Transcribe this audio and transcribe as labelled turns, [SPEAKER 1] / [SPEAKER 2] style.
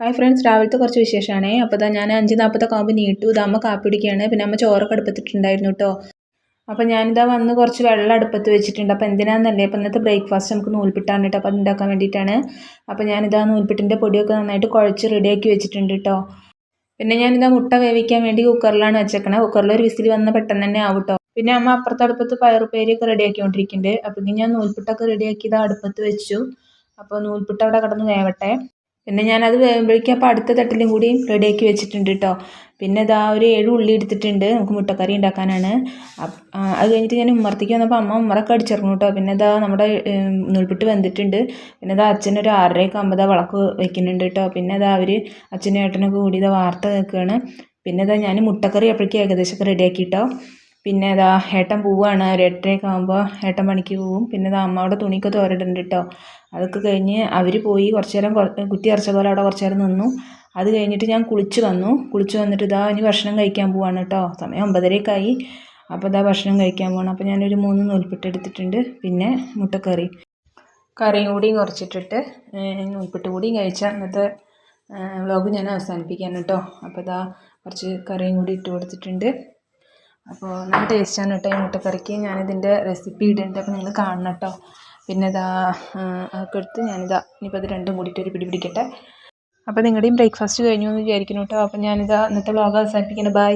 [SPEAKER 1] Hi friends, രാവിലത്തെ കുറച്ച് വിശേഷമാണേ. അപ്പോൾ ഇതാ ഞാൻ 5:40 ആകുമ്പോൾ നീട്ടു. ഇത് അമ്മ കാപ്പി പിടിക്കുകയാണ്. പിന്നെ അമ്മ ചോറൊക്കെ അടുപ്പത്തിട്ടുണ്ടായിരുന്നു കേട്ടോ. അപ്പോൾ ഞാനിതാ വന്ന് കുറച്ച് വെള്ളം അടുപ്പത്ത് വെച്ചിട്ടുണ്ട്. അപ്പോൾ എന്തിനാണെന്നല്ലേ, അപ്പോൾ ഇന്നത്തെ ബ്രേക്ക്ഫാസ്റ്റ് നമുക്ക് നൂൽപ്പിട്ടാണ് കേട്ടോ. അപ്പോൾ അത് ഉണ്ടാക്കാൻ വേണ്ടിയിട്ടാണ്. അപ്പോൾ ഞാനിതാ നൂൽപ്പിട്ടിൻ്റെ പൊടിയൊക്കെ നന്നായിട്ട് കുഴച്ച് റെഡിയാക്കി വെച്ചിട്ടുണ്ട് കേട്ടോ. പിന്നെ ഞാനിതാ മുട്ട വേവിക്കാൻ വേണ്ടി കുക്കറിലാണ് വെച്ചേക്കണത്. കുക്കറിൽ ഒരു വിസിൽ വന്ന് പെട്ടെന്ന് തന്നെ ആവും കേട്ടോ. പിന്നെ അമ്മ അപ്പുറത്തെ അടുപ്പത്ത് പയറുപ്പേരിയൊക്കെ റെഡിയാക്കിക്കൊണ്ടിരിക്കുന്നുണ്ട്. അപ്പോൾ ഞാൻ നൂൽപ്പിട്ടൊക്കെ റെഡിയാക്കി ഇതാ അടുപ്പത്ത് വെച്ചു. അപ്പോൾ നൂൽപ്പിട്ട് അവിടെ കിടന്ന് വേവട്ടെ. പിന്നെ ഞാനത് വേകുമ്പോഴേക്കും അപ്പോൾ അടുത്ത തട്ടിലും കൂടി റെഡിയാക്കി വെച്ചിട്ടുണ്ട് കേട്ടോ. പിന്നെ ഇതാ ഒരു 7 ഉള്ളി എടുത്തിട്ടുണ്ട്. നമുക്ക് മുട്ടക്കറി ഉണ്ടാക്കാനാണ്. അത് കഴിഞ്ഞിട്ട് ഞാൻ ഉമ്മറത്തേക്ക് വന്നപ്പോൾ അമ്മ ഉമ്മറൊക്കെ അടിച്ചിറങ്ങും കേട്ടോ. പിന്നെ ഇതാ നമ്മുടെ നൂൽപ്പിട്ട് വെന്തിട്ടുണ്ട്. പിന്നെ ഇതാ അച്ഛനൊരു 6:30 ആകുമ്പോൾ വിളക്ക് വെക്കുന്നുണ്ട് കേട്ടോ. പിന്നെ ഇതാ അവർ അച്ഛനും ഏട്ടനൊക്കെ കൂടി ഇതാ വാർത്ത കേൾക്കുകയാണ്. പിന്നെ ഇതാ ഞാൻ മുട്ടക്കറി അപ്പോഴേക്കും ഏകദേശമൊക്കെ റെഡിയാക്കി കേട്ടോ. പിന്നെ ഇതാ ഏട്ടൻ പോവുകയാണ്. ഒരു 8:30 ആകുമ്പോൾ ഏട്ടൻ പണിക്ക് പോവും. പിന്നെ ഇതാ അമ്മയുടെ തുണിയൊക്കെ തോരയിടുന്നുണ്ട് കേട്ടോ. അതൊക്കെ കഴിഞ്ഞ് അവർ പോയി കുറച്ച് നേരം കുത്തി അരച്ച പോലെ അവിടെ കുറച്ച് നേരം നിന്നു. അത് കഴിഞ്ഞിട്ട് ഞാൻ കുളിച്ച് വന്നിട്ട് ഇതാ ഇനി ഭക്ഷണം കഴിക്കാൻ പോവാണ് കേട്ടോ. സമയം 9:30 ആയി. അപ്പോൾ ഇതാ ഭക്ഷണം കഴിക്കാൻ പോകണം. അപ്പോൾ ഞാനൊരു 3 നൂൽപ്പിട്ട് എടുത്തിട്ടുണ്ട്. പിന്നെ കറിയും കൂടിയും കുറച്ചിട്ടിട്ട് നൂൽപ്പിട്ട് കൂടിയും കഴിച്ചാൽ ഇന്നത്തെ വ്ലോഗ് ഞാൻ അവസാനിപ്പിക്കാൻ കേട്ടോ. അപ്പോൾ ഇതാ കുറച്ച് കറിയും കൂടി ഇട്ട് കൊടുത്തിട്ടുണ്ട്. അപ്പോൾ നല്ല ടേസ്റ്റാണ് കേട്ടോ ഈ മുട്ടക്കറിക്ക്. ഞാനിതിൻ്റെ റെസിപ്പി ഇടുന്നുണ്ട്. അപ്പോൾ നിങ്ങൾ കാണണം കേട്ടോ. പിന്നെ ഇതാ അതൊക്കെ എടുത്ത് ഞാനിതാ ഇനിയിപ്പോൾ അത് രണ്ടും കൂടിയിട്ട് ഒരു പിടി പിടിക്കട്ടെ. അപ്പോൾ നിങ്ങളുടെയും ബ്രേക്ക്ഫാസ്റ്റ് കഴിഞ്ഞു എന്ന് വിചാരിക്കുന്നു കേട്ടോ. അപ്പോൾ ഞാനിതാ ഇന്നത്തെ വ്ലോഗ് അവസാനിപ്പിക്കുന്നത്. ബൈ.